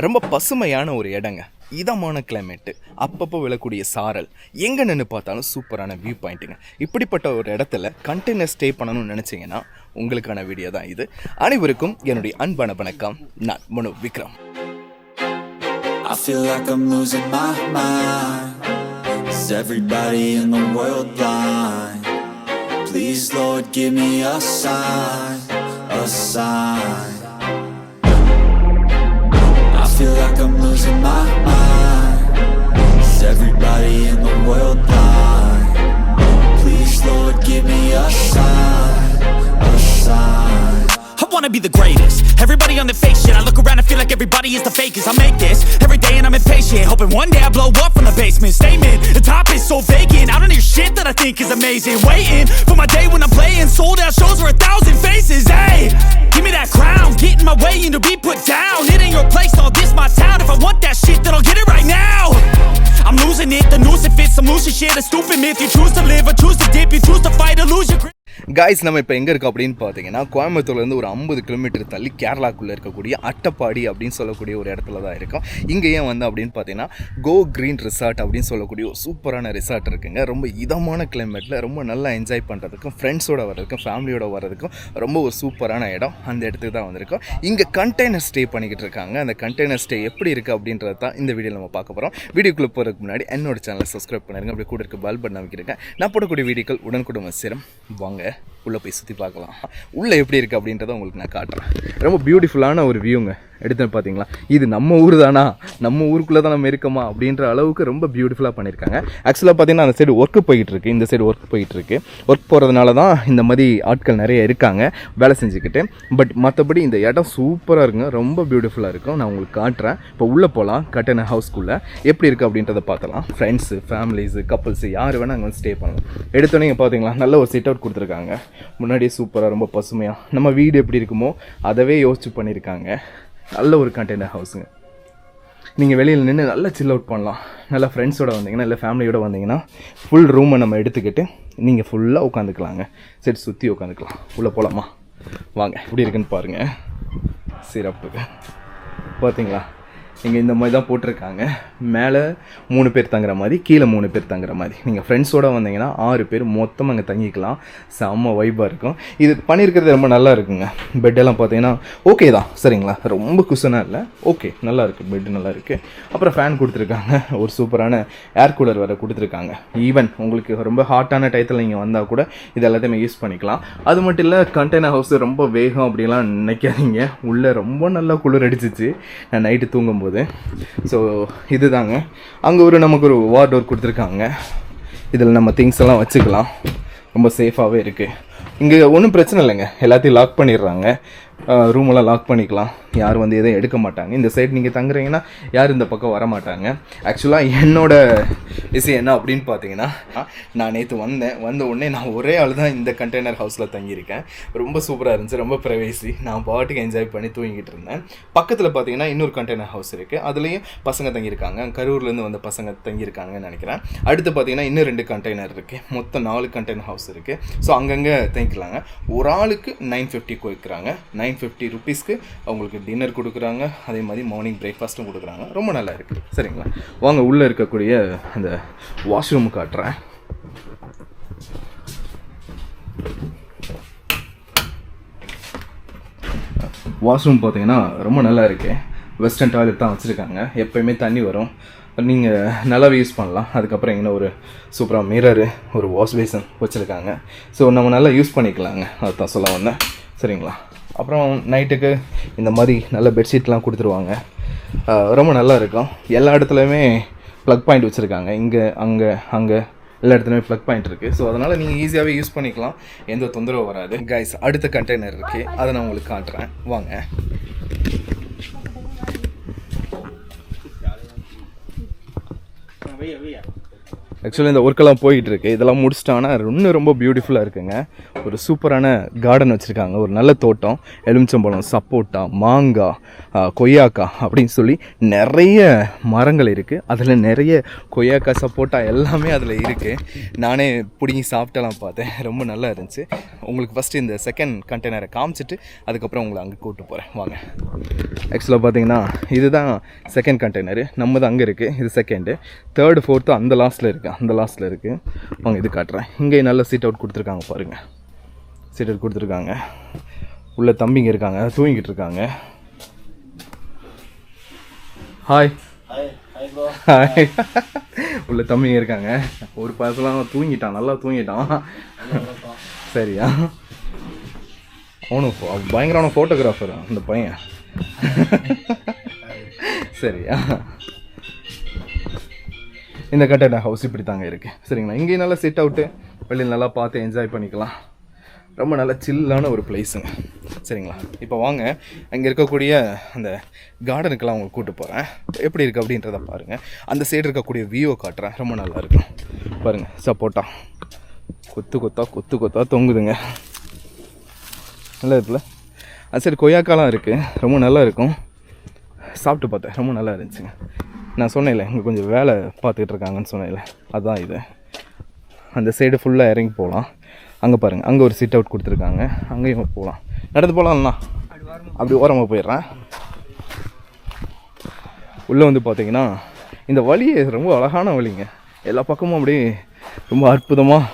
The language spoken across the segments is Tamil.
ரொம்ப பசுமையான ஒரு இடங்க, இதமான கிளைமேட்டு, அப்பப்போ விழக்கூடிய சாரல், எங்கே நின்று பார்த்தாலும் சூப்பரான வியூ பாயிண்ட்டுங்க. இப்படிப்பட்ட ஒரு இடத்துல கண்டெய்னர் ஸ்டே பண்ணணும்னு நினச்சிங்கன்னா உங்களுக்கான வீடியோ தான் இது. அனைவருக்கும் என்னுடைய அன்பான வணக்கம். நான் மனு Vikram. I feel like I'm losing my mind. Is everybody in the world blind? Please Lord give me a sign, a sign. I feel like I'm losing my mind. Is everybody in the world blind? Please Lord give me a sign, a sign. I wanna be the greatest. Everybody on the fake shit. I look around and feel like everybody is the fakest. I make this every day and I'm impatient, hoping one day I blow up from the basement. Statement, the top is so vacant. I don't hear shit that I think is amazing. Waiting for my day when I'm playing sold out shows for 1,000 faces. Hey, give me that crown, get in my way and to be put down. It ain't your place, all this my town. If I want that shit, then I'll get it right now. I'm losing it, the noose it fits. I'm losing shit, a stupid myth. You choose to live or choose to dip. You choose to fight or lose your grip. Guys, நம்ம இப்போ எங்கே இருக்கோம் அப்படின்னு பார்த்தீங்கன்னா, கோயம்புத்தூர்லேருந்து ஒரு 50 கிலோமீட்டர் தள்ளி கேரளாக்குள்ளே இருக்கக்கூடிய அட்டப்பாடி அப்படின்னு சொல்லக்கூடிய ஒரு இடத்துல தான் இருக்கும். இங்கே ஏன் வந்து அப்படின்னு பார்த்தீங்கன்னா, கோ க்ரீன் ரிசார்ட் அப்படின்னு சொல்லக்கூடிய ஒரு சூப்பரான ரிசார்ட் இருக்குங்க. ரொம்ப இதமான கிளைமேட்டில் ரொம்ப நல்லா என்ஜாய் பண்ணுறதுக்கும், ஃப்ரெண்ட்ஸோடு வர்றதுக்கும், ஃபேமிலியோடு வர்றதுக்கும் ரொம்ப ஒரு சூப்பரான இடம். அந்த இடத்துக்கு தான் வந்திருக்கோம். இங்கே கண்டெய்னர் ஸ்டே பண்ணிக்கிட்டு இருக்காங்க. அந்த கண்டெய்னர் ஸ்டே எப்படி இருக்குது அப்படின்றது தான் இந்த வீடியோவில் நம்ம பார்க்க போகிறோம். வீடியோக்குள்ளே போகிறதுக்கு முன்னாடி என்னோட சேனலை சப்ஸ்கிரைப் பண்ணிருங்க. அப்படி கூட இருக்க பெல் பட்டன் அமைக்கிறேன். நான் போடக்கூடிய வீடியோக்கள் உடனுக்குடன் சேரும். வாங்க உள்ளே போய் சுற்றி பார்க்கலாம். உள்ளே எப்படி இருக்குது அப்படின்றத உங்களுக்கு நான் காட்டுறேன். ரொம்ப பியூட்டிஃபுல்லான ஒரு வியூங்க. எடுத்து பார்த்தீங்களா, இது நம்ம ஊர் தானா, நம்ம ஊருக்குள்ளே தான் நம்ம இருக்கோமா அப்படின்ற அளவுக்கு ரொம்ப பியூட்டிஃபுல்லாக பண்ணியிருக்காங்க. ஆக்சுவலாக பார்த்தீங்கன்னா அந்த சைடு ஒர்க்கு போயிட்டுருக்கு, இந்த சைடு ஒர்க் போயிட்டுருக்கு. ஒர்க் போகிறதுனால தான் இந்த மாதிரி ஆட்கள் நிறைய இருக்காங்க வேலை செஞ்சுக்கிட்டு. பட் மற்றபடி இந்த இடம் சூப்பராக இருக்குங்க, ரொம்ப பியூட்டிஃபுல்லாக இருக்கும். நான் உங்களுக்கு காட்டுறேன். இப்போ உள்ளே போகலாம். கண்டெய்னர் ஹவுஸ்க்குள்ளே எப்படி இருக்குது அப்படின்றத பார்த்தலாம். ஃப்ரெண்ட்ஸு, ஃபேமிலிஸு, கப்புள்ஸு யார் வேணால் அங்கே வந்து ஸ்டே பண்ணலாம். எடுத்தோன்னே இங்கே பார்த்தீங்களா, நல்ல ஒரு சிட் அவுட் கொடுத்துருக்காங்க. முன்னாடியே சூப்பராக ரொம்ப பசுமையாக நம்ம வீடு எப்படி இருக்குமோ அதவே யோசிச்சு பண்ணியிருக்காங்க. நல்ல ஒரு கண்டெய்னர் ஹவுஸுங்க. நீங்கள் வெளியில் நின்று நல்லா சில் அவுட் பண்ணலாம். நல்லா ஃப்ரெண்ட்ஸோடு வந்தீங்கன்னா, இல்லை ஃபேமிலியோடு வந்தீங்கன்னா ஃபுல் ரூமை நம்ம எடுத்துக்கிட்டு நீங்கள் ஃபுல்லாக உட்காந்துக்கலாங்க. சரி, சுற்றி உட்காந்துக்கலாம். உள்ளே போகலாமா? வாங்க, எப்படி இருக்குன்னு பாருங்கள். சிறப்பு பார்த்தீங்களா, இங்கே இந்த மாதிரி தான் போட்டிருக்காங்க. மேலே 3 பேர் தங்குற மாதிரி, கீழே 3 பேர் தங்குற மாதிரி. நீங்கள் ஃப்ரெண்ட்ஸோடு வந்தீங்கன்னா 6 பேர் மொத்தமாக அங்கே தங்கிக்கலாம். செம்ம வைப்பாக இருக்கும். இது பண்ணியிருக்கிறது ரொம்ப நல்லா இருக்குங்க. பெட்டெல்லாம் பார்த்தீங்கன்னா ஓகே தான், சரிங்களா, ரொம்ப குஷனாக இல்லை, ஓகே நல்லா இருக்குது. பெட்டு நல்லா இருக்குது. அப்புறம் ஃபேன் கொடுத்துருக்காங்க. ஒரு சூப்பரான ஏர் கூலர் வேறு கொடுத்துருக்காங்க. ஈவன் உங்களுக்கு ரொம்ப ஹாட்டான டயத்தில் நீங்கள் வந்தால் கூட இது எல்லாத்தையுமே யூஸ் பண்ணிக்கலாம். அது மட்டும் இல்லை, கண்டெய்னர் ஹவுஸ் ரொம்ப வேகம் அப்படிலாம் நினைக்காதீங்க. உள்ளே ரொம்ப நல்லா குளிர் அடிச்சிச்சு நான் நைட்டு தூங்கும்போது. ஸோ இது தாங்க. அங்கே நமக்கு ஒரு வார்ட்ரோப் கொடுத்துருக்காங்க. இதில் நம்ம திங்ஸ் எல்லாம் வச்சுக்கலாம். ரொம்ப சேஃபாகவே இருக்குது. இங்கே ஒன்றும் பிரச்சனை இல்லைங்க, எல்லாத்தையும் லாக் பண்ணிடுறாங்க. ரூமெல்லாம் லாக் பண்ணிக்கலாம். யார் வந்து எதையும் எடுக்க மாட்டாங்க. இந்த சைடு நீங்கள் தங்குறீங்கன்னா யார் இந்த பக்கம் வர மாட்டாங்க. ஆக்சுவலாக என்னோட விஷயம் என்ன அப்படின்னு பார்த்தீங்கன்னா, நான் நேற்று வந்த உடனே நான் ஒரே ஆள் தான் இந்த கண்டெய்னர் ஹவுஸில் தங்கியிருக்கேன். ரொம்ப சூப்பராக இருந்துச்சு, ரொம்ப ப்ரைவேசி. நான் பாட்டுக்கு என்ஜாய் பண்ணி தூங்கிட்டு இருந்தேன். பக்கத்தில் பார்த்தீங்கன்னா இன்னொரு கண்டெய்னர் ஹவுஸ் இருக்குது. அதுலேயும் பசங்க தங்கியிருக்காங்க. கரூர்லேருந்து வந்த பசங்க தங்கியிருக்காங்கன்னு நினைக்கிறேன். அடுத்து பார்த்தீங்கன்னா இன்னும் 2 கண்டெய்னர் இருக்குது. மொத்தம் 4 கண்டெய்னர் ஹவுஸ் இருக்குது. ஸோ அங்கங்கே தங்கிக்கலாங்க. ஒரு ஆளுக்கு 950 கொடுக்குறாங்க. 950 ருபீஸ்க்கு அவங்களுக்கு டின்னர் கொடுக்குறாங்க. அதே மாதிரி மார்னிங் பிரேக்ஃபாஸ்ட்டும் கொடுக்குறாங்க. ரொம்ப நல்லா இருக்குது, சரிங்களா. வாங்க உள்ளே இருக்கக்கூடிய அந்த வாஷ்ரூம் காட்டுறேன். வாஷ்ரூம் பார்த்தீங்கன்னா ரொம்ப நல்லா இருக்குது. வெஸ்டர்ன் டாய்லெட் தான் வச்சுருக்காங்க. எப்போயுமே தண்ணி வரும், நீங்கள் நல்லாவே யூஸ் பண்ணலாம். அதுக்கப்புறம் இங்கே ஒரு சூப்பராக மிரரு, ஒரு வாஷ் பேசன் வச்சுருக்காங்க. ஸோ நம்ம நல்லா யூஸ் பண்ணிக்கலாங்க, அதுதான் சொல்ல வந்தேன், சரிங்களா. அப்புறம் நைட்டுக்கு இந்த மாதிரி நல்ல பெட்ஷீட்லாம் கொடுத்துருவாங்க. ரொம்ப நல்லா இருக்கும். எல்லா இடத்துலையுமே ப்ளக் பாயிண்ட் வச்சுருக்காங்க. இங்கே அங்கே எல்லா இடத்துலையுமே ப்ளக் பாயிண்ட் இருக்குது. ஸோ அதனால் நீங்கள் ஈஸியாகவே யூஸ் பண்ணிக்கலாம், எந்த தொந்தரவும் வராது. கைஸ், அடுத்த கண்டெய்னர் இருக்குது, அதை நான் உங்களுக்கு காட்டுறேன். வாங்க. ஆக்சுவலி இந்த ஒர்க்கெல்லாம் போயிட்டு இருக்கு. இதெல்லாம் முடிச்சிட்டாங்கன்னா இன்னும் ரொம்ப பியூட்டிஃபுல்லாக இருக்குங்க. ஒரு சூப்பரான கார்டன் வச்சுருக்காங்க, ஒரு நல்ல தோட்டம், எலுமிச்சம்பழம், சப்போட்டா, மாங்காய், கொய்யாக்காய் அப்படின்னு சொல்லி நிறைய மரங்கள் இருக்குது. அதில் நிறைய கொய்யாக்காய், சப்போட்டா எல்லாமே அதில் இருக்குது. நானே பிடிங்கி சாப்பிட்டலாம் பார்த்தேன், ரொம்ப நல்லா இருந்துச்சு. உங்களுக்கு ஃபஸ்ட்டு இந்த செகண்ட் கண்டெய்னரை காமிச்சிட்டு அதுக்கப்புறம் உங்களை அங்கே கூப்பிட்டு போகிறேன் வாங்க. ஆக்சுவலாக பார்த்தீங்கன்னா இதுதான் செகண்ட் கண்டெய்னரு, நம்மது அங்கே இருக்குது, இது செகண்டு. தேர்டு ஃபோர்த்து அந்த லாஸ்ட்டில் இருக்குது. வாங்க இது காட்டுறேன். இங்கே நல்ல சீட் அவுட் கொடுத்துருக்காங்க பாருங்கள், சீட் அவுட் கொடுத்துருக்காங்க. உள்ள தம்பிங்க இருக்காங்க, தூங்கிக்கிட்டு இருக்காங்க. Hi hi. உள்ள தம்பிங்க இருக்காங்க. ஒரு பசலாம் தூங்கிட்டான், நல்லா தூங்கிட்டான். சரியா, அவனும் பயங்கரமான ஃபோட்டோகிராஃபர் அந்த பையன். சரியா, இந்த கண்டெய்னர் ஹவுஸ் இப்படி தாங்க இருக்குது. சரிங்களா, இங்கேயும் நல்லா செட் அவுட்டு, வெளியில் நல்லா பார்த்து என்ஜாய் பண்ணிக்கலாம். ரொம்ப நல்ல சில்லான ஒரு பிளேஸுங்க. சரிங்களா, இப்போ வாங்க அங்கே இருக்கக்கூடிய அந்த கார்டனுக்கெல்லாம் உங்களுக்கு கூப்பிட்டு போகிறேன். எப்படி இருக்குது அப்படின்றத பாருங்கள். அந்த சைடு இருக்கக்கூடிய வியூவை காட்டுறேன், ரொம்ப நல்லா இருக்கும் பாருங்கள். சப்போட்டா கொத்து கொத்தா தொங்குதுங்க, நல்லா இருக்குல்ல. அது சரி, கொய்யாக்காலாம் இருக்குது, ரொம்ப நல்லா இருக்கும். சாப்பிட்டு பார்த்தேன், ரொம்ப நல்லா இருந்துச்சுங்க. நான் சொன்னேன்ல இங்கே கொஞ்சம் வேலை பார்த்துக்கிட்டு இருக்காங்கன்னு சொன்னேன்ல, அதுதான் இது. அந்த சைடு ஃபுல்லாக இறங்கி போகலாம். அங்கே பாருங்கள், அங்கே ஒரு சிட் அவுட் கொடுத்துருக்காங்க, அங்கேயும் போகலாம். நடந்து போகலாம்ண்ணா, அப்படி ஓரமாக போயிடுறேன். உள்ளே வந்து பார்த்தீங்கன்னா இந்த வழி ரொம்ப அழகான வழிங்க. எல்லா பக்கமும் அப்படியே ரொம்ப அற்புதமாக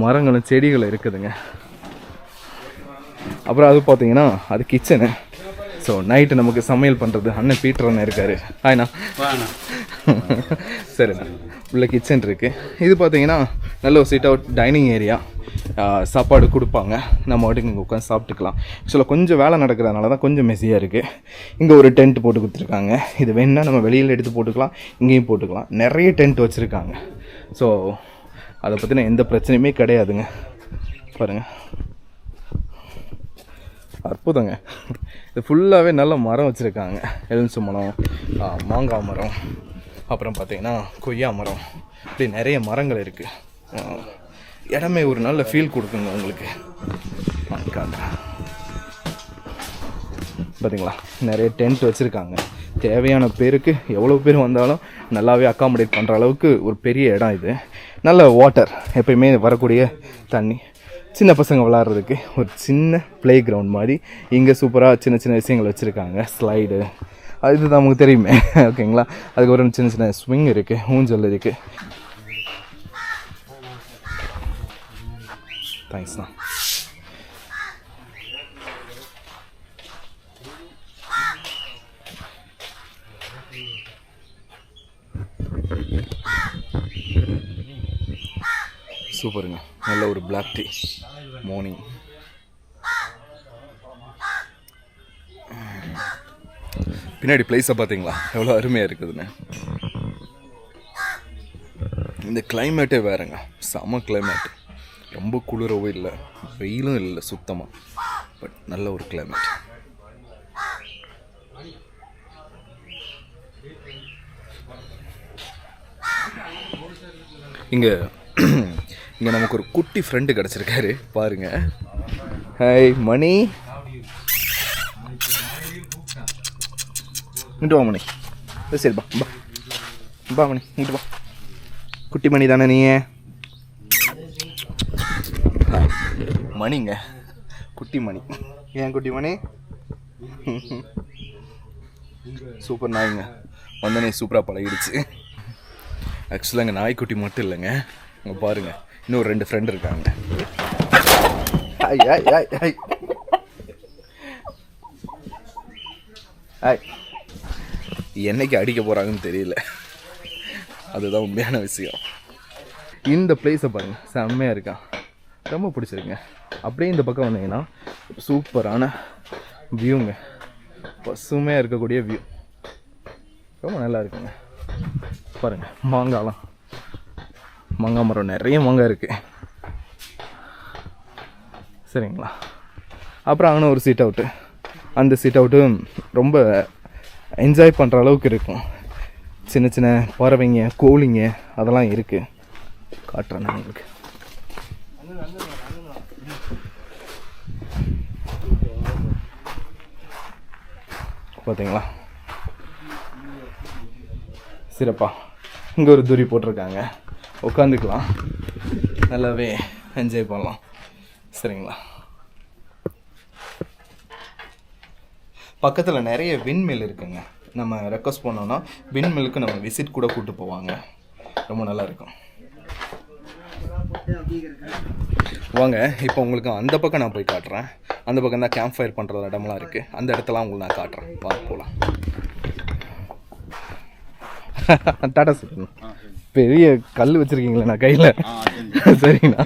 மரங்களும் செடிகளும் இருக்குதுங்க. அப்புறம் அது பார்த்தீங்கன்னா அது கிச்சனு. ஸோ நைட்டு நமக்கு சமையல் பண்ணுறது அண்ணன் பீட்டர் அண்ணன் இருக்கார். ஆயிண்ணா சரிண்ணா. உள்ள கிச்சன் இருக்குது. இது பார்த்தீங்கன்னா நல்ல ஒரு சிட் அவுட் டைனிங் ஏரியா. சாப்பாடு கொடுப்பாங்க, நம்ம வாட்டுக்கு இங்கே உட்காந்து சாப்பிட்டுக்கலாம். ஆக்சுவலாக கொஞ்சம் வேலை நடக்கிறதுனால தான் கொஞ்சம் மெஸ்ஸியாக இருக்குது. இங்கே ஒரு டென்ட் போட்டு கொடுத்துருக்காங்க. இது வேணுன்னா நம்ம வெளியில் எடுத்து போட்டுக்கலாம், இங்கேயும் போட்டுக்கலாம். நிறைய டென்ட் வச்சுருக்காங்க. ஸோ அதை பற்றின எந்த பிரச்சனையுமே கிடையாதுங்க. பாருங்கள், அற்புதங்க. இது ஃபுல்லாகவே நல்ல மரம் வச்சுருக்காங்க. எலுமிச்சம்பழம், மாங்காய் மரம், அப்புறம் பார்த்திங்கன்னா கொய்யா மரம், இப்படி நிறைய மரங்கள் இருக்குது. இடமே ஒரு நல்ல ஃபீல் கொடுக்குங்க உங்களுக்கு. பார்த்தீங்களா, நிறைய டென்ட் வச்சுருக்காங்க. தேவையான பேருக்கு எவ்வளோ பேர் வந்தாலும் நல்லாவே அக்காமடேட் பண்ணுற அளவுக்கு ஒரு பெரிய இடம் இது. நல்ல வாட்டர், எப்பயுமே வரக்கூடிய தண்ணி, சின்ன பசங்க விளாட்றதுக்கு ஒரு சின்ன ப்ளே கிரவுண்ட் மாதிரி இங்கே சூப்பராக சின்ன சின்ன விஷயங்கள் வச்சுருக்காங்க. ஸ்லைடு, அது நமக்கு தெரியுமே, ஓகேங்களா. அதுக்கப்புறம் சின்ன சின்ன ஸ்விங் இருக்குது, ஊஞ்சல் இருக்குது. தேங்க்ஸ்ண்ணா. சூப்பருங்க, நல்ல ஒரு பிளாக் டீ மார்னிங். பின்னாடி பிளேஸை பார்த்தீங்களா எவ்வளோ அருமையாக இருக்குதுன்னு. இந்த கிளைமேட்டே வேறுங்க, செம கிளைமேட். ரொம்ப குளிரவும் இல்லை, வெயிலும் இல்லை சுத்தமாக, பட் நல்ல ஒரு கிளைமேட். இங்கே நமக்கு ஒரு குட்டி ஃப்ரெண்டு கிடச்சிருக்காரு பாருங்க. ஹாய் மணி, இங்கிட்டு வா மணி. சரி பா பா பா மணி, இங்கிட்டு வா. குட்டி மணி தானே நீ? மணிங்க, குட்டி மணி. ஏன் குட்டி மணி? சூப்பர் நாய்ங்க, வந்தனே சூப்பராக பழகிடுச்சு. ஆக்சுவலாக இங்கே நாய்க்குட்டி மட்டும் இல்லைங்க, இங்கே பாருங்கள் இன்னும் 2 ஃப்ரெண்டு இருக்காங்க. என்னைக்கு அடிக்க போகிறாங்கன்னு தெரியல, அதுதான் உண்மையான விஷயம். இந்த பிளேஸை பாருங்கள், செம்மையாக இருக்கா, ரொம்ப பிடிச்சிருக்குங்க. அப்படியே இந்த பக்கம் வந்தீங்கன்னா சூப்பரான வியூங்க, பசுமையாக இருக்கக்கூடிய வியூ, ரொம்ப நல்லா இருக்குங்க. பாருங்கள், மாங்காய்லாம், மாங்காய் மரம் நிறைய மாங்காய் இருக்குது. சரிங்களா, அப்புறம் அங்கே ஒரு சீட் அவுட்டு. அந்த சீட் அவுட்டு ரொம்ப என்ஜாய் பண்ணுற அளவுக்கு இருக்கும். சின்ன சின்ன பறவைங்க, கோழிங்க அதெல்லாம் இருக்குது. காட்டுறேன் நான் உங்களுக்கு. பார்த்தீங்களா சிறப்பா இங்கே ஒரு துரி போட்டிருக்காங்க, உட்காந்துக்கலாம், நல்லாவே என்ஜாய் பண்ணலாம். சரிங்களா, பக்கத்தில் நிறைய விண்மில் இருக்குங்க. நம்ம ரெக்வஸ்ட் பண்ணோன்னா விண்மில்லுக்கு நம்ம விசிட் கூட கூப்பிட்டு போவாங்க, ரொம்ப நல்லா இருக்கும். வாங்க இப்போ உங்களுக்கு அந்த பக்கம் நான் போய் காட்டுறேன். அந்த பக்கம் தான் கேம்ப் ஃபயர் பண்ணுற இடமெல்லாம் இருக்குது, அந்த இடத்தெல்லாம் உங்களுக்கு நான் காட்டுறேன். வாங்க போகலாம். டாடா சார், பெரிய கல் வச்சுருக்கீங்களே நான் கையில். சரிங்கண்ணா.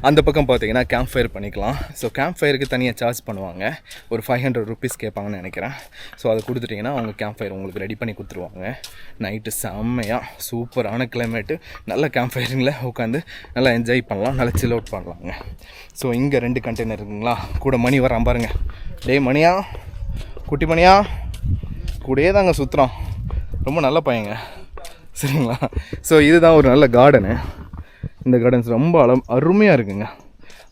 அந்த பக்கம் பார்த்தீங்கன்னா கேம்ப் ஃபயர் பண்ணிக்கலாம். ஸோ கேம்ப் ஃபயருக்கு தனியாக சார்ஜ் பண்ணுவாங்க, ஒரு 500 ருபீஸ் கேட்பாங்கன்னு நினைக்கிறேன். ஸோ அதை கொடுத்துட்டிங்கன்னா அவங்க கேம்ப் ஃபயர் உங்களுக்கு ரெடி பண்ணி கொடுத்துருவாங்க. நைட்டு செம்மையாக சூப்பரான கிளைமேட்டு, நல்ல கேம்ப் ஃபயரிங்கில் உட்காந்து நல்லா என்ஜாய் பண்ணலாம், நல்லா சில் அவுட் பண்ணலாங்க. ஸோ இங்கே 2 கண்டெய்னர் இருக்குங்களா, கூட மணி வரான் பாருங்க. டேய் மணியா, குட்டி மணியா, கூடயே தாங்க சுற்றுறோம், ரொம்ப நல்ல பையங்க. சரிங்களா. ஸோ இதுதான் ஒரு நல்ல கார்டனு. இந்த கார்டன்ஸ் ரொம்ப அருமையாக இருக்குங்க.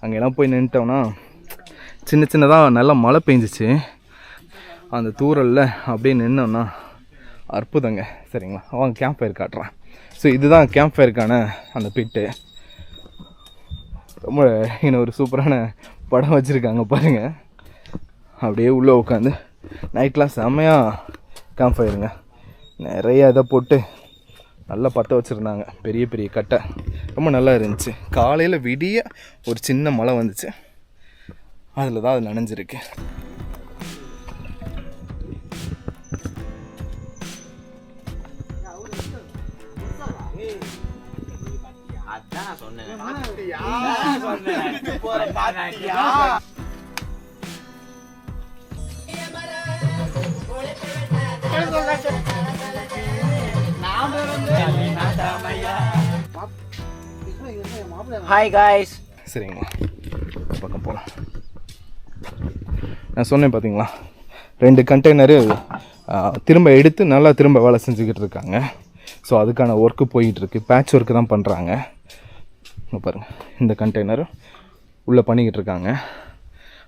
அங்கெல்லாம் போய் நின்ட்டோம்னா சின்ன சின்னதாக நல்லா மழை பெஞ்சிச்சு, அந்த தூரலில் அப்படியே நின்னோம்னா அற்புதங்க. சரிங்களா, அவங்க கேம்ப் ஃபயர் காட்டுறேன். ஸோ இதுதான் கேம்ப் ஃபயருக்கான அந்த பிட்டு. ரொம்ப இன்னும் ஒரு சூப்பரான படம் வச்சுருக்காங்க பாருங்கள். அப்படியே உள்ளே உட்காந்து நைட்லாம் செம்மையாக கேம்ப் ஃபயருங்க. நிறைய இதை போட்டு நல்லா பற்ற வச்சுருந்தாங்க, பெரிய பெரிய கட்டை, ரொம்ப நல்லா இருந்துச்சு. காலையில் விடிய ஒரு சின்ன மழை வந்துச்சு, அதில் தான் அது நனைஞ்சிருக்கு. Hi guys. சரிங்களா, பக்கம் போகலாம். நான் சொன்னேன் பார்த்தீங்களா, 2 கண்டெய்னரு திரும்ப எடுத்து நல்லா திரும்ப வேலை செஞ்சுக்கிட்டு இருக்காங்க. ஸோ அதுக்கான ஒர்க்கு போயிட்டுருக்கு, பேட்ச் ஒர்க்கு தான் பண்ணுறாங்க. பாருங்கள், இந்த கண்டெய்னர் உள்ளே பண்ணிக்கிட்டு இருக்காங்க.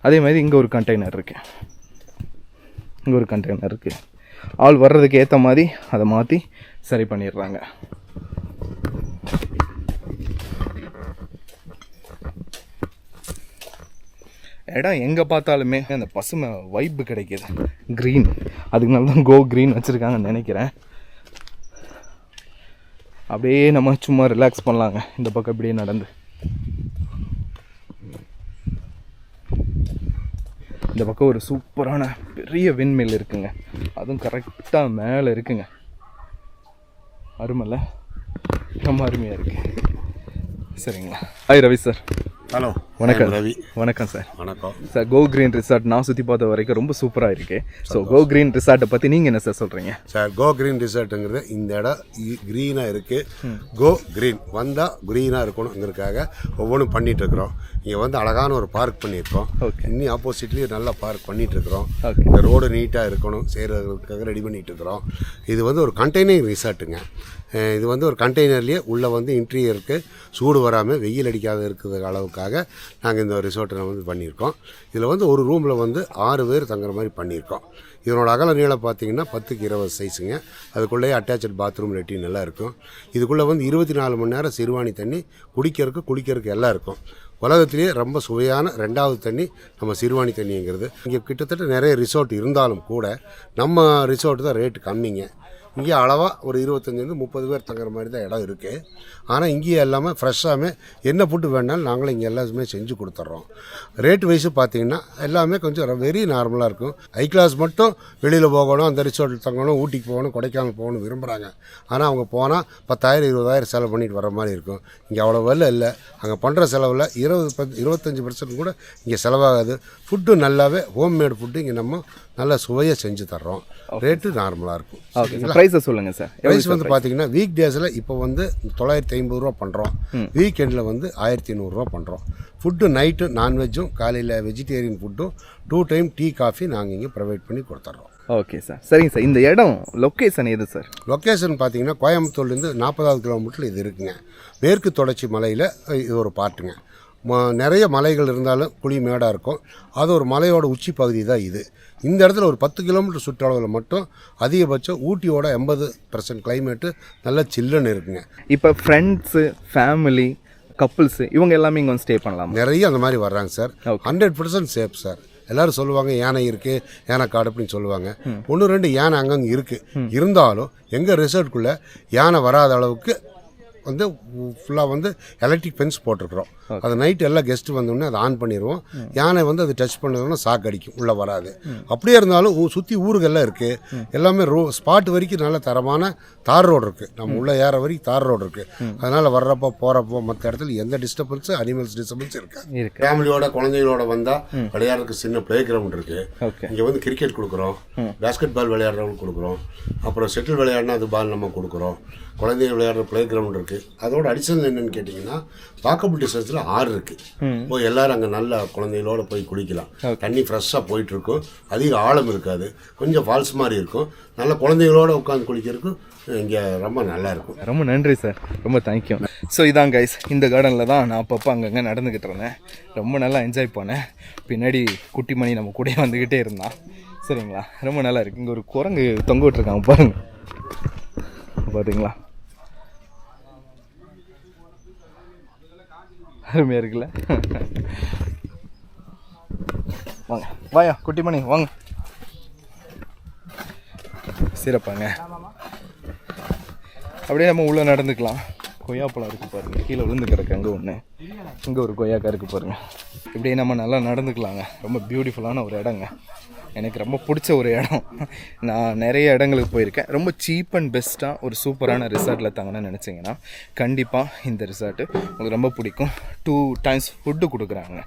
அதே மாதிரி இங்கே ஒரு கண்டெய்னர் இருக்குது, இங்கே ஒரு கண்டெய்னர் இருக்குது. ஆள் வர்றதுக்கு ஏற்ற மாதிரி அதை மாற்றி சரி பண்ணிடுறாங்க. இடம் எங்கே பார்த்தாலுமே அந்த பசுமை வைப்பு கிடைக்கிது, க்ரீன். அதுக்குனால தான் கோ க்ரீன் வச்சுருக்காங்கன்னு நினைக்கிறேன். அப்படியே நம்ம சும்மா ரிலாக்ஸ் பண்ணலாங்க இந்த பக்கம் இப்படியே நடந்து. இந்த பக்கம் ஒரு சூப்பரான பெரிய விண்மில் இருக்குங்க, அதுவும் கரெக்டாக மேலே இருக்குங்க. அருமைல்ல, ரொம்ப அருமையாக இருக்குது. சரிங்களா. Hi Ravi sir. ஹலோ, வணக்கம் ரவி. வணக்கம் சார். வணக்கம் சார். கோ க்ரீன் ரிசார்ட் நான் சுற்றி பார்த்த வரைக்கும் ரொம்ப சூப்பராக இருக்குது. ஸோ கோ க்ரீன் ரிசார்ட்டை பற்றி நீங்கள் என்ன சார் சொல்கிறீங்க? சார், கோ க்ரீன் ரிசார்ட்டுங்கிறது இந்த இடம் க்ரீனாக இருக்குது. கோ க்ரீன் வந்தால் க்ரீனாக இருக்கணுங்கிறதுக்காக ஒவ்வொன்றும் பண்ணிகிட்ருக்குறோம். இங்கே வந்து அழகான ஒரு பார்க் பண்ணியிருக்கோம். ஓகே. இன்னும் ஆப்போசிட்லேயும் நல்லா பார்க் பண்ணிகிட்ருக்குறோம். ஓகே. இந்த ரோடு நீட்டாக இருக்கணும் செய்கிறதுக்காக ரெடி பண்ணிகிட்ருக்குறோம். இது வந்து ஒரு கண்டெய்னர் ரிசார்ட்டுங்க. இது வந்து ஒரு கண்டெய்னர்லேயே உள்ளே வந்து இன்டீரியருக்கு சூடு வராமல் வெயில் அடிக்காத இருக்கிற அளவுக்காக நாங்கள் இந்த ரிசார்ட்டை வந்து பண்ணியிருக்கோம். இதில் வந்து ஒரு ரூமில் வந்து 6 பேர் தங்குற மாதிரி பண்ணியிருக்கோம். இதனோட அகல நீளம் பார்த்தீங்கன்னா 10க்கு 20 சைஸுங்க. அதுக்குள்ளேயே அட்டாச்சு பாத்ரூம் லெட்டின் எல்லாம் இருக்கும். இதுக்குள்ளே வந்து 24 மணி நேரம் சிறுவாணி தண்ணி குடிக்கிறதுக்கு எல்லாம் இருக்கும். உலகத்திலேயே ரொம்ப சுவையான 2வது தண்ணி நம்ம சிறுவாணி தண்ணிங்கிறது. இங்கே கிட்டத்தட்ட நிறைய ரிசார்ட் இருந்தாலும் கூட நம்ம ரிசார்ட் தான் ரேட்டு கம்மிங்க. இங்கே அளவாக ஒரு 25-30 பேர் தங்குற மாதிரி தான் இடம் இருக்குது. ஆனால் இங்கேயே எல்லாமே ஃப்ரெஷ்ஷாகவே என்ன ஃபுட்டு வேணாலும் நாங்களும் இங்கே எல்லாமே செஞ்சு கொடுத்துட்றோம். ரேட் வைஸு பார்த்தீங்கன்னா எல்லாமே கொஞ்சம் வெரி நார்மலாக இருக்கும். ஹை கிளாஸ் மட்டும் வெளியில் போகணும், அந்த ரிசார்ட்டில் தங்கணும், ஊட்டிக்கு போகணும், கொடைக்கானல் போகணும் விரும்புகிறாங்க. ஆனால் அவங்க போனால் 10,000-20,000 செலவு பண்ணிட்டு வர மாதிரி இருக்கும். இங்கே அவ்வளோ வெலை இல்லை. அங்கே பண்ணுற செலவில் 20-25% கூட இங்கே செலவாகாது. ஃபுட்டு நல்லாவே ஹோம்மேடு ஃபுட்டு இங்கே நம்ம நல்லா சுவையாக செஞ்சு தர்றோம். ரேட்டு நார்மலாக இருக்கும். ஓகே. ப்ரைஸை சொல்லுங்கள் சார். ப்ரைஸ் வந்து பார்த்தீங்கன்னா வீக் டேஸில் இப்போ வந்து 950 ரூபா பண்ணுறோம். வீக்கெண்டில் வந்து 1500 ரூபா பண்ணுறோம். ஃபுட்டு நைட்டு நான்வெஜ்ஜும் காலையில் வெஜிடேரியன் ஃபுட்டும் 2 டைம் டீ காஃபி நாங்கள் இங்கே ப்ரொவைட் பண்ணி கொடுத்துட்றோம். Okay sir. சரிங்க சார். இந்த இடம் லொக்கேஷன் எது சார்? லொக்கேஷன் பார்த்தீங்கன்னா கோயம்புத்தூர்லேருந்து 40வது கிலோமீட்டரில் இது இருக்குங்க. மேற்கு தொடர்ச்சி மலையில் இது ஒரு பாட்டுங்க. நிறைய மலைகள் இருந்தாலும் குழி மேடாக இருக்கும். அது ஒரு மலையோட உச்சி பகுதி தான் இது. இந்த இடத்துல ஒரு 10 கிலோமீட்டர் சுற்றளவில் மட்டும் அதிகபட்சம் ஊட்டியோட 80% கிளைமேட்டு நல்லா சில்லுன்னு இருக்குங்க. இப்போ ஃப்ரெண்ட்ஸு, ஃபேமிலி, கப்புள்ஸு இவங்க எல்லாமே இங்கே வந்து ஸ்டே பண்ணலாம். நிறைய அந்த மாதிரி வர்றாங்க சார். 100% safe sir. எல்லோரும் சொல்லுவாங்க யானை இருக்குது, யானை காடு அப்படின்னு சொல்லுவாங்க. 1-2 யானை அங்கங்கே இருக்குது. இருந்தாலும் எங்கள் ரிசார்ட்குள்ளே யானை வராத அளவுக்கு வந்து ஃபுல்லாக வந்து எலக்ட்ரிக் ஃபென்ஸ் போட்டிருக்கிறோம். அது நைட்டு எல்லாம் கெஸ்ட்டு வந்தோடனே அதை ஆன் பண்ணிடுவோம். யானை வந்து அது டச் பண்ணதுன்னா சாக்கு அடிக்கும், உள்ளே வராது. அப்படியே இருந்தாலும் சுற்றி ஊருகள்லாம் இருக்குது. எல்லாமே ஸ்பாட் வரைக்கும் நல்ல தரமான தார் ரோடு இருக்குது. நம்ம உள்ளே ஏற வரைக்கும் தார் ரோடு இருக்குது. அதனால் வர்றப்போ போகிறப்போ மற்ற இடத்துல எந்த டிஸ்டர்பன்ஸு, அனிமல்ஸ் டிஸ்டர்பன்ஸ் இருக்காது. ஃபேமிலியோட குழந்தைகளோட வந்தால் விளையாடுறதுக்கு சின்ன ப்ளே கிரவுண்ட் இருக்குது. இங்கே வந்து கிரிக்கெட் கொடுக்குறோம், பேஸ்கெட் பால் விளையாடுறவங்க கொடுக்குறோம், அப்புறம் ஷட்டில் விளையாடினா அது பால் நம்ம கொடுக்குறோம். குழந்தைங்க விளையாடுற ப்ளே கிரவுண்ட் இருக்குது. அதோட அடிஷனல் என்னென்னு கேட்டிங்கன்னா வாக்கபிள் டிஸ்டன்ஸில் ஆறு இருக்குது. போய் எல்லோரும் அங்கே நல்லா குழந்தைகளோட போய் குளிக்கலாம். தண்ணி ஃப்ரெஷ்ஷாக போயிட்டுருக்கும். அதிக ஆழம் இருக்காது, கொஞ்சம் ஃபால்ஸ் மாதிரி இருக்கும். நல்ல குழந்தைகளோட உட்காந்து குளிக்கிறதுக்கும் இங்கே ரொம்ப நல்லா இருக்கும். ரொம்ப நன்றி சார், ரொம்ப தேங்க்யூ. ஸோ இதான் கைஸ், இந்த கார்டனில் தான் நான் அப்பப்போ அங்கங்கே நடந்துக்கிட்டு இருந்தேன். ரொம்ப நல்லா என்ஜாய் பண்ணேன். பின்னாடி குட்டி மணி நம்ம கூட வந்துக்கிட்டே இருந்தான். சரிங்களா, ரொம்ப நல்லா இருக்குது. இங்கே ஒரு குரங்கு தொங்க விட்டுருக்காங்க பாருங்க, பார்த்தீங்களா? அருமையாக இருக்குல்ல? வாங்க வாயா குட்டி மணி வாங்க. சிறப்பாங்க. அப்படியே நம்ம உள்ளே நடந்துக்கலாம். கொய்யாப்பழம் இருக்குது பாருங்கள், கீழே விழுந்து கிடக்கு. அங்கே ஒன்று, இங்கே ஒரு கொய்யாக்கா இருக்குது பாருங்கள். இப்படியே நம்ம நல்லா நடந்துக்கலாங்க. ரொம்ப பியூட்டிஃபுல்லான ஒரு இடங்க. எனக்கு ரொம்ப பிடிச்ச ஒரு இடம். நான் நிறைய இடங்களுக்கு போயிருக்கேன். ரொம்ப சீப் அண்ட் பெஸ்ட்டாக ஒரு சூப்பரான ரிசார்ட்டில் தங்கணும்னு நினச்சிங்கன்னா கண்டிப்பாக இந்த ரிசார்ட்டு உங்களுக்கு ரொம்ப பிடிக்கும். 2 times ஃபுட்டு கொடுக்குறாங்க.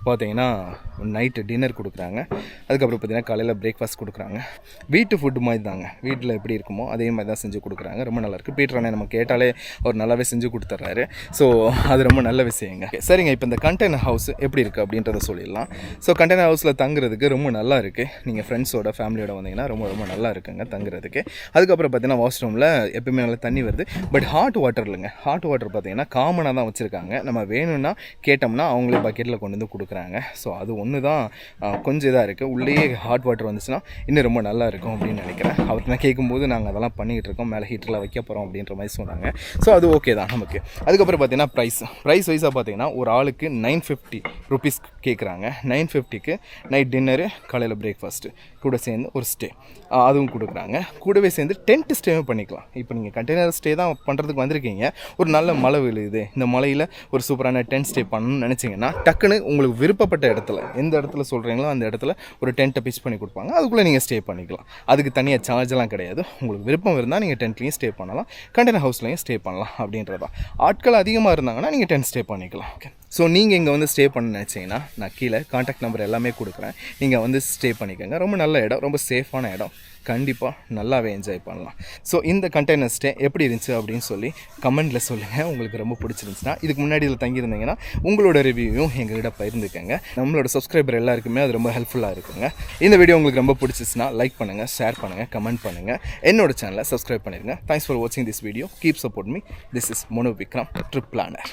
பார்த்தீங்கன்னா நைட்டு டின்னர் கொடுக்குறாங்க. அதுக்கப்புறம் பார்த்தீங்கன்னா காலையில் பிரேக்ஃபாஸ்ட் கொடுக்குறாங்க. வீட்டு ஃபுட்டு மாதிரி தாங்க, வீட்டில் எப்படி இருக்குமோ அதே மாதிரி தான் செஞ்சு கொடுக்குறாங்க. ரொம்ப நல்லாயிருக்கு. பீட்டர் அண்ணே நம்ம கேட்டாலே அவர் நல்லாவே செஞ்சு கொடுத்துட்றாரு. ஸோ அது ரொம்ப நல்ல விஷயங்க. சரிங்க, இப்போ இந்த கண்டெய்னர் ஹவுஸ் எப்படி இருக்குது அப்படின்றத சொல்லிடலாம். ஸோ கண்டெய்னர் ஹவுஸில் தங்குறதுக்கு ரொம்ப நல்லா இருக்குது. நீங்கள் ஃப்ரெண்ட்ஸோட ஃபேமிலியோட வந்தீங்கன்னா ரொம்ப ரொம்ப நல்லா இருக்குங்க தங்குறதுக்கு. அதுக்கப்புறம் பார்த்தீங்கன்னா வாஷ்ரூமில் எப்பவுமே நல்லா தண்ணி வருது. பட் ஹாட் வாட்டர் இல்லைங்க. ஹாட் வாட்டர் பார்த்தீங்கன்னா காமனாக தான் வச்சுருக்காங்க. நம்ம வேணும்னா கேட்டோம்னா அவங்களே பக்கெட்டில் கொண்டு வந்து கொடுக்குறாங்க. ஸோ அது ஒன்று தான் கொஞ்சம் இதாக இருக்குது. உள்ளேயே ஹாட் வாட்டர் வந்துச்சுன்னா இன்னும் ரொம்ப நல்லா இருக்கும் அப்படின்னு நினைக்கிறேன். அவருக்கு நான் கேட்கும்போது நாங்கள் அதெல்லாம் பண்ணிக்கிட்டு இருக்கோம், மேலே ஹீட்டரில் வைக்க போகிறோம் அப்படின்ற மாதிரி சொன்னாங்க. ஸோ அது ஓகே தான் நமக்கு. அதுக்கப்புறம் பார்த்தீங்கன்னா ப்ரைஸ் வைஸாக பார்த்தீங்கன்னா ஒரு ஆளுக்கு 950 rupees கேட்குறாங்க. 950க்கு நைட் டின்னரு, காலையில் பிரேக்ஃபாஸ்ட்டு கூட சேர்ந்து ஒரு ஸ்டே அதுவும் கொடுக்குறாங்க. கூடவே சேர்ந்து டென்ட் ஸ்டேவும் பண்ணிக்கலாம். இப்போ நீங்கள் கண்டெய்னர் ஸ்டே தான் பண்ணுறதுக்கு வந்திருக்கீங்க, ஒரு நல்ல மழை விழுது, இந்த மலையில் ஒரு சூப்பரான டென்ட் ஸ்டே பண்ணணும்னு நினச்சிங்கன்னா டக்குன்னு உங்களுக்கு விருப்பப்பட்ட இடத்துல எந்த இடத்துல சொல்கிறீங்களோ அந்த இடத்துல ஒரு டென்ட்டை பிச் பண்ணி கொடுப்பாங்க. அதுக்குள்ளே நீங்கள் ஸ்டே பண்ணிக்கலாம். அதுக்கு தனியாக சார்ஜெலாம் கிடையாது. உங்களுக்கு விருப்பம் இருந்தால் நீங்கள் டென்ட்லேயும் ஸ்டே பண்ணலாம், கண்டெய்னர் ஹவுஸ்லேயும் ஸ்டே பண்ணலாம் அப்படின்றதான். ஆட்கள் அதிகமாக இருந்தாங்கன்னா நீங்கள் டென்ட் ஸ்டே பண்ணிக்கலாம். ஓகே, ஸோ நீங்கள் இங்கே வந்து ஸ்டே பண்ண நினச்சிங்கன்னா நான் கீழே கான்டாக்ட் நம்பர் எல்லாமே கொடுக்குறேன். நீங்கள் வந்து ஸ்டே பண்ணிக்கோங்க. ரொம்ப நல்ல இடம், ரொம்ப சேஃபான இடம். கண்டிப்பாக நல்லாவே என்ஜாய் பண்ணலாம். ஸோ இந்த கண்டெய்னர் ஸ்டே எப்படி இருந்துச்சு அப்படின்னு சொல்லி கமெண்ட்டில் சொல்லுங்கள். உங்களுக்கு ரொம்ப பிடிச்சிருந்துச்சுன்னா, இதுக்கு முன்னாடி இதில் தங்கியிருந்தீங்கன்னா உங்களோட ரிவ்யூவும் எங்கள்கிட்ட பகிர்ந்துக்கங்க. நம்மளோட சப்ஸ்கிரைபர் எல்லாருக்குமே அது ரொம்ப ஹெல்ப்ஃபுல்லாக இருக்குங்க. இந்த வீடியோ உங்களுக்கு ரொம்ப பிடிச்சிச்சுன்னா லைக் பண்ணுங்கள், ஷேர் பண்ணுங்கள், கமெண்ட் பண்ணுங்கள். என்னோட சேனலை சப்ஸ்கிரைப் பண்ணிடுங்க. தேங்க்ஸ் ஃபார் வாட்சிங் this video. Keep support me. This is Mano Vikram, trip planar.